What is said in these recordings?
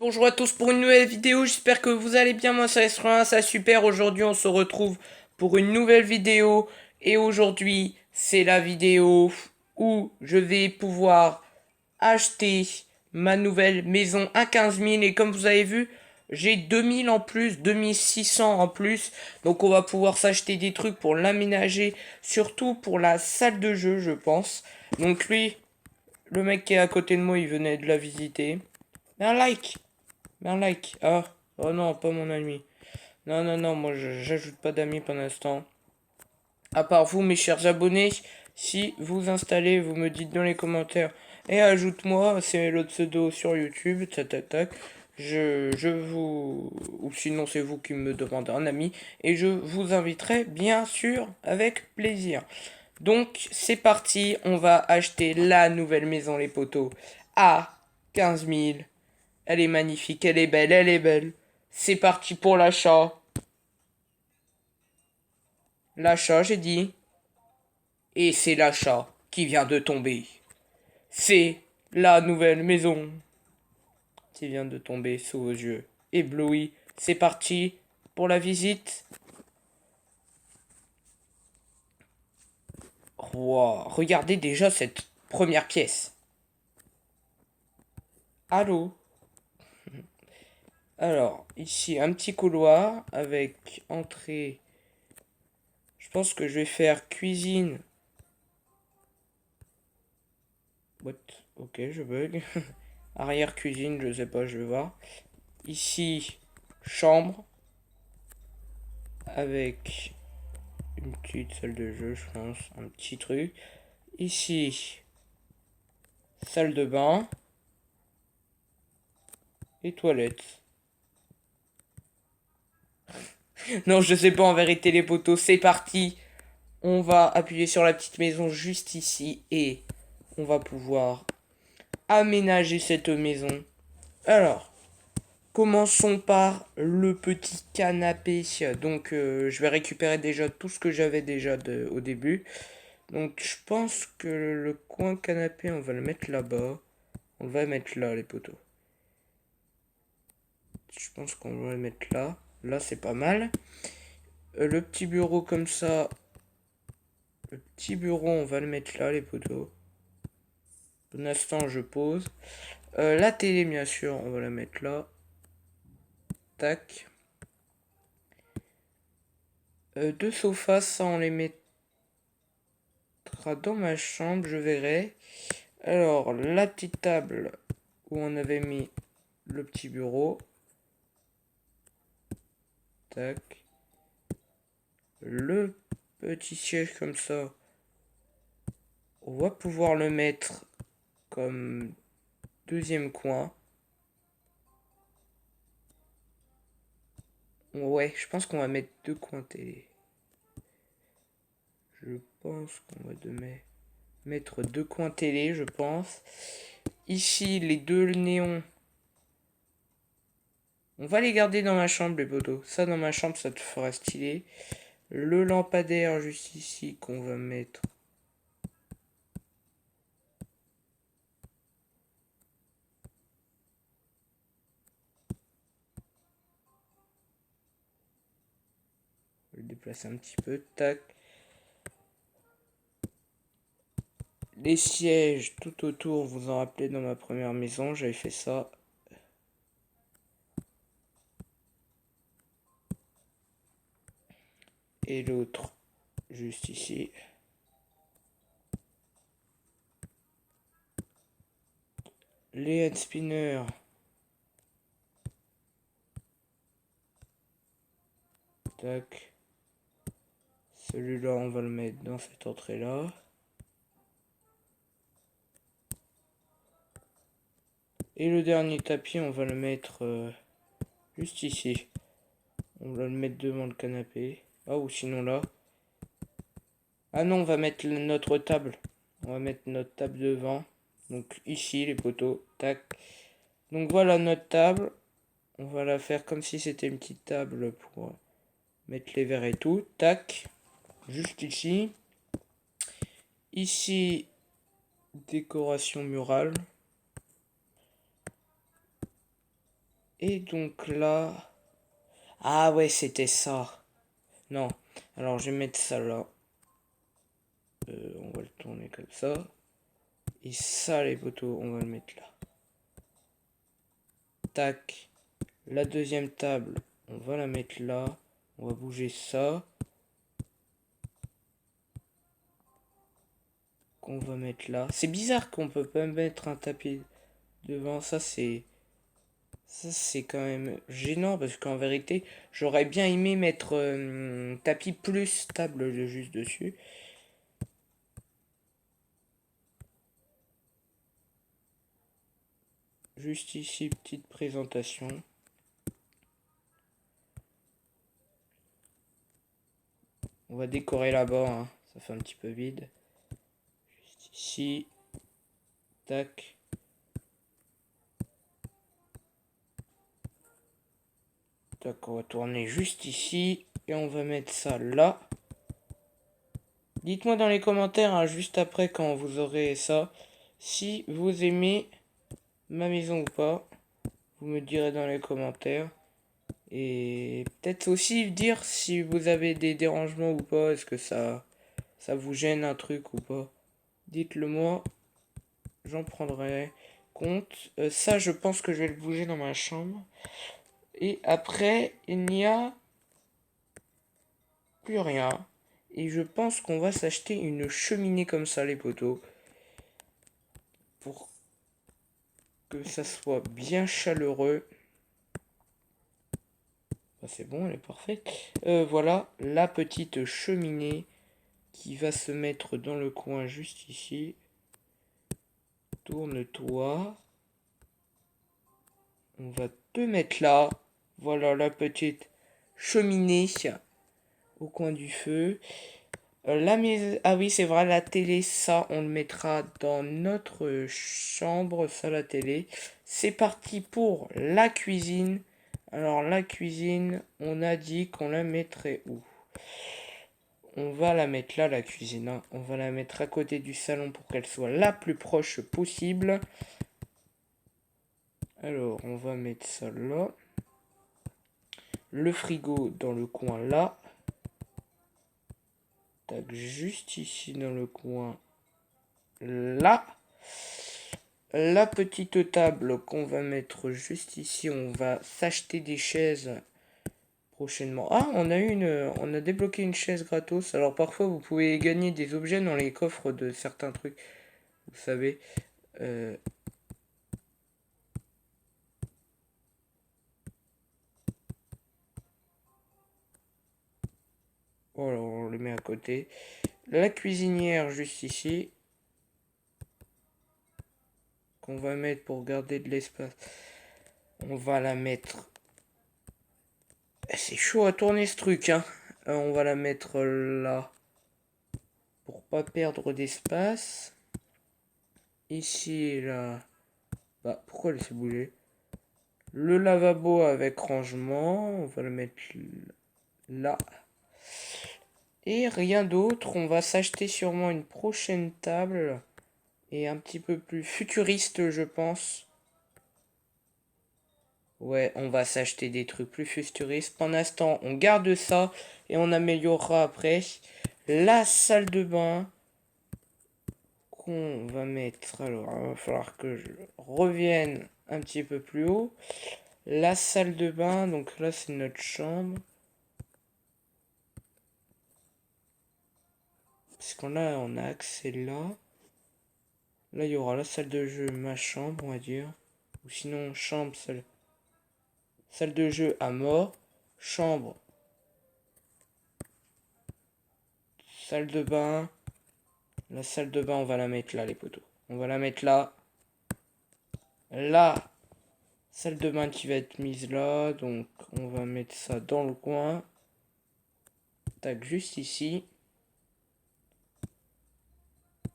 Bonjour à tous pour une nouvelle vidéo, j'espère que vous allez bien, moi ça sera ça super, aujourd'hui on se retrouve pour une nouvelle vidéo et aujourd'hui c'est la vidéo où je vais pouvoir acheter ma nouvelle maison à 15 000 et comme vous avez vu j'ai 2000 en plus, 2600 en plus, donc on va pouvoir s'acheter des trucs pour l'aménager, surtout pour la salle de jeu je pense. Donc lui, le mec qui est à côté de moi il venait de la visiter. Un like! Mais un like. Ah, oh non, pas mon ami. Non, non, non, moi j'ajoute pas d'amis pour l'instant. À part vous, mes chers abonnés, si vous installez, vous me dites dans les commentaires et ajoute-moi, c'est le pseudo sur YouTube, tac tac tac. Je vous. Ou sinon, c'est vous qui me demandez un ami. Et je vous inviterai, bien sûr, avec plaisir. Donc, c'est parti, on va acheter la nouvelle maison, les poteaux, à 15 000. Elle est magnifique, elle est belle, elle est belle. C'est parti pour l'achat. L'achat, j'ai dit. Et c'est l'achat qui vient de tomber. C'est la nouvelle maison qui vient de tomber sous vos yeux. Ébloui. C'est parti pour la visite. Wow, regardez déjà cette première pièce. Allô? Alors, ici, un petit couloir avec entrée. Je pense que je vais faire cuisine. What? Ok, je bug. Arrière-cuisine, je sais pas, je vais voir. Ici, chambre. Avec une petite salle de jeu, je pense. Un petit truc. Ici, salle de bain. Et toilettes. Non, je sais pas en vérité les poteaux. C'est parti. On va appuyer sur la petite maison juste ici. Et on va pouvoir aménager cette maison. Alors, commençons par le petit canapé. Donc, je vais récupérer déjà tout ce que j'avais déjà au début. Donc, je pense que le coin canapé, on va le mettre là-bas. On va le mettre là, les poteaux. Je pense qu'on va le mettre là. Là, c'est pas mal. Le petit bureau comme ça. Le petit bureau, on va le mettre là, les poteaux. Pour l'instant, je pose. La télé, bien sûr, on va la mettre là. Tac. Deux sofas, ça, on les mettra dans ma chambre, je verrai. Alors, la petite table où on avait mis le petit bureau. Tac. Le petit siège comme ça. On va pouvoir le mettre comme deuxième coin. Ouais, je pense qu'on va mettre deux coins télé. Je pense qu'on va mettre deux coins télé, je pense. Ici, les deux néons. On va les garder dans ma chambre, les poteaux. Ça, dans ma chambre, ça te fera stylé. Le lampadaire juste ici qu'on va mettre. On va le déplacer un petit peu. Tac. Les sièges tout autour, vous en rappelez dans ma première maison, j'avais fait ça. Et l'autre juste ici. Les head spinners. Tac. Celui-là, on va le mettre dans cette entrée-là. Et le dernier tapis, on va le mettre juste ici. On va le mettre devant le canapé. Ah, ou sinon là. Ah non, on va mettre notre table. On va mettre notre table devant. Donc ici, les poteaux. Tac. Donc voilà notre table. On va la faire comme si c'était une petite table pour mettre les verres et tout. Tac. Juste ici. Ici, décoration murale. Et donc là... Ah ouais, c'était ça. Non. Alors, je vais mettre ça là. On va le tourner comme ça. Et ça, les poteaux, on va le mettre là. Tac. La deuxième table, on va la mettre là. On va bouger ça. Qu'on va mettre là. C'est bizarre qu'on peut pas mettre un tapis devant. Ça, c'est quand même gênant parce qu'en vérité, j'aurais bien aimé mettre tapis plus table juste dessus. Juste ici, petite présentation. On va décorer là-bas, hein. Ça fait un petit peu vide. Juste ici. Tac. Tac, on va tourner juste ici. Et on va mettre ça là. Dites-moi dans les commentaires, hein, juste après quand vous aurez ça, si vous aimez ma maison ou pas. Vous me direz dans les commentaires. Et peut-être aussi dire si vous avez des dérangements ou pas. Est-ce que ça vous gêne un truc ou pas. Dites-le moi. J'en prendrai compte. Ça, je pense que je vais le bouger dans ma chambre. Et après, il n'y a plus rien. Et je pense qu'on va s'acheter une cheminée comme ça, les poteaux. Pour que ça soit bien chaleureux. Ah, c'est bon, elle est parfaite. Voilà, la petite cheminée qui va se mettre dans le coin juste ici. Tourne-toi. On va te mettre là. Voilà la petite cheminée au coin du feu. La maison... Ah oui, c'est vrai, la télé, ça, on le mettra dans notre chambre, ça, la télé. C'est parti pour la cuisine. Alors, la cuisine, on a dit qu'on la mettrait où? On va la mettre là, la cuisine, hein. On va la mettre à côté du salon pour qu'elle soit la plus proche possible. Alors, on va mettre ça là. Le frigo dans le coin là. Tac, juste ici dans le coin là. La petite table qu'on va mettre juste ici. On va s'acheter des chaises prochainement. Ah, on a débloqué une chaise gratos. Alors parfois vous pouvez gagner des objets dans les coffres de certains trucs. Vous savez. Voilà, on le met à côté. La cuisinière juste ici. Qu'on va mettre pour garder de l'espace. On va la mettre. C'est chaud à tourner ce truc, hein. On va la mettre là. Pour pas perdre d'espace. Ici, là. Bah, pourquoi elle s'est bougée? Le lavabo avec rangement. On va le mettre là. Et rien d'autre. On va s'acheter sûrement une prochaine table. Et un petit peu plus futuriste, je pense. Ouais, on va s'acheter des trucs plus futuristes. Pour l'instant, on garde ça. Et on améliorera après. La salle de bain. Qu'on va mettre. Alors, il va falloir que je revienne un petit peu plus haut. La salle de bain. Donc là, c'est notre chambre. Parce qu'on a, on a accès là. Là, il y aura la salle de jeu, ma chambre, on va dire. Ou sinon, chambre, salle de jeu à mort. Chambre. Salle de bain. La salle de bain, on va la mettre là, les poteaux. On va la mettre là. Là. Salle de bain qui va être mise là. Donc, on va mettre ça dans le coin. Tac, juste ici.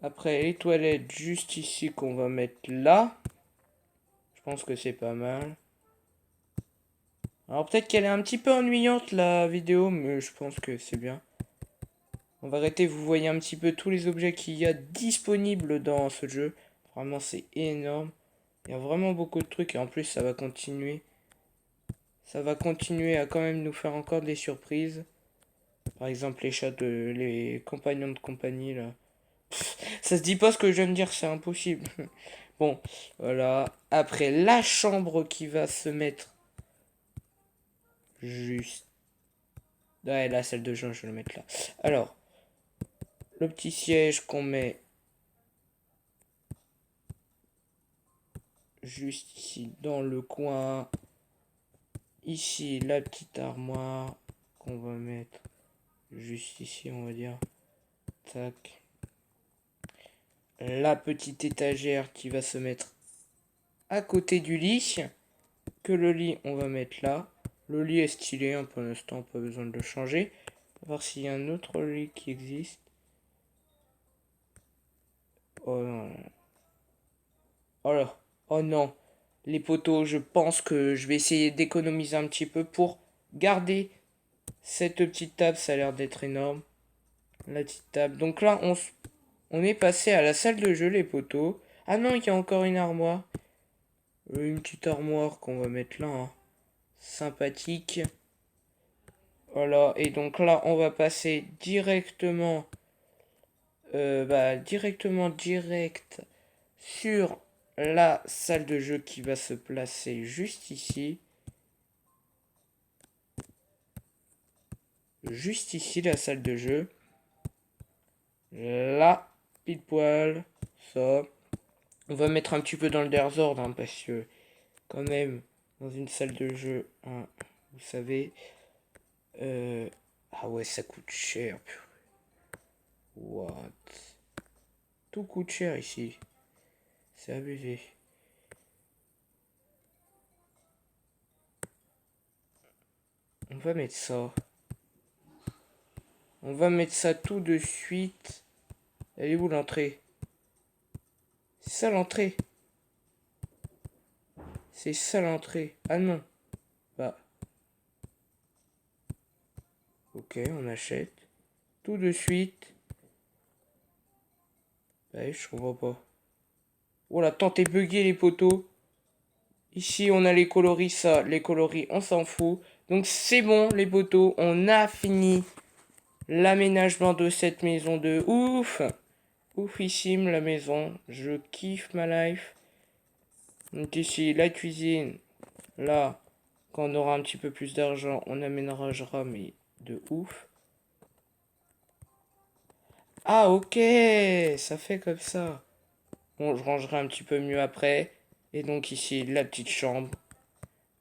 Après, les toilettes juste ici qu'on va mettre là. Je pense que c'est pas mal. Alors peut-être qu'elle est un petit peu ennuyante la vidéo, mais je pense que c'est bien. On va arrêter, vous voyez un petit peu tous les objets qu'il y a disponibles dans ce jeu. Vraiment c'est énorme. Il y a vraiment beaucoup de trucs et en plus ça va continuer ça va continuer à quand même nous faire encore des surprises. Par exemple, les compagnons de compagnie, là. Ça se dit pas ce que je viens de dire, c'est impossible. Bon, voilà. Après, la chambre qui va se mettre juste... Ouais, la salle de jeu, je vais le mettre là. Alors, le petit siège qu'on met juste ici dans le coin. Ici, la petite armoire qu'on va mettre juste ici, on va dire. Tac. La petite étagère qui va se mettre à côté du lit. Que le lit, on va mettre là. Le lit est stylé, hein, pour l'instant, pas besoin de le changer. On va voir s'il y a un autre lit qui existe. Oh non. Oh là. Oh non. Les poteaux, je pense que je vais essayer d'économiser un petit peu pour garder cette petite table. Ça a l'air d'être énorme. La petite table. Donc là, on est passé à la salle de jeu, les poteaux. Ah non, il y a encore une armoire. Une petite armoire qu'on va mettre là, hein. Sympathique. Voilà, et donc là, on va passer directement, direct sur la salle de jeu qui va se placer juste ici. Juste ici, la salle de jeu. Là, pile poil, ça. On va mettre un petit peu dans le désordre, hein, parce que, quand même, dans une salle de jeu, hein, vous savez... Ah ouais, ça coûte cher. What? Tout coûte cher ici. C'est abusé. On va mettre ça. On va mettre ça tout de suite. Elle est où l'entrée? C'est ça l'entrée. C'est ça l'entrée. Ah non. Bah. Ok, on achète. Tout de suite. Bah, je comprends pas. Oh la tente est buggée les poteaux. Ici on a les coloris, ça. Les coloris, on s'en fout. Donc c'est bon les poteaux. On a fini l'aménagement de cette maison de ouf. Oufissime la maison. Je kiffe ma life. Donc ici la cuisine. Là, quand on aura un petit peu plus d'argent, on aménagera, mais de ouf. Ah ok, ça fait comme ça. Bon, je rangerai un petit peu mieux après. Et donc ici, la petite chambre.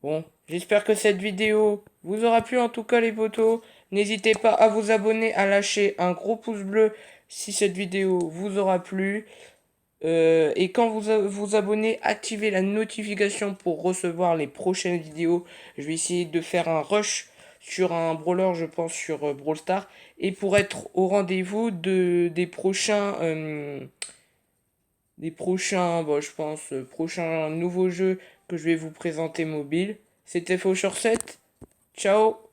Bon, j'espère que cette vidéo vous aura plu en tout cas les potos. N'hésitez pas à vous abonner, à lâcher un gros pouce bleu si cette vidéo vous aura plu. Et quand vous abonnez, activez la notification pour recevoir les prochaines vidéos. Je vais essayer de faire un rush sur un brawler, je pense, sur Brawl Stars. Et pour être au rendez-vous des prochains, bon, je pense, prochains nouveaux jeux que je vais vous présenter mobile. C'était Faucheur 7. Ciao!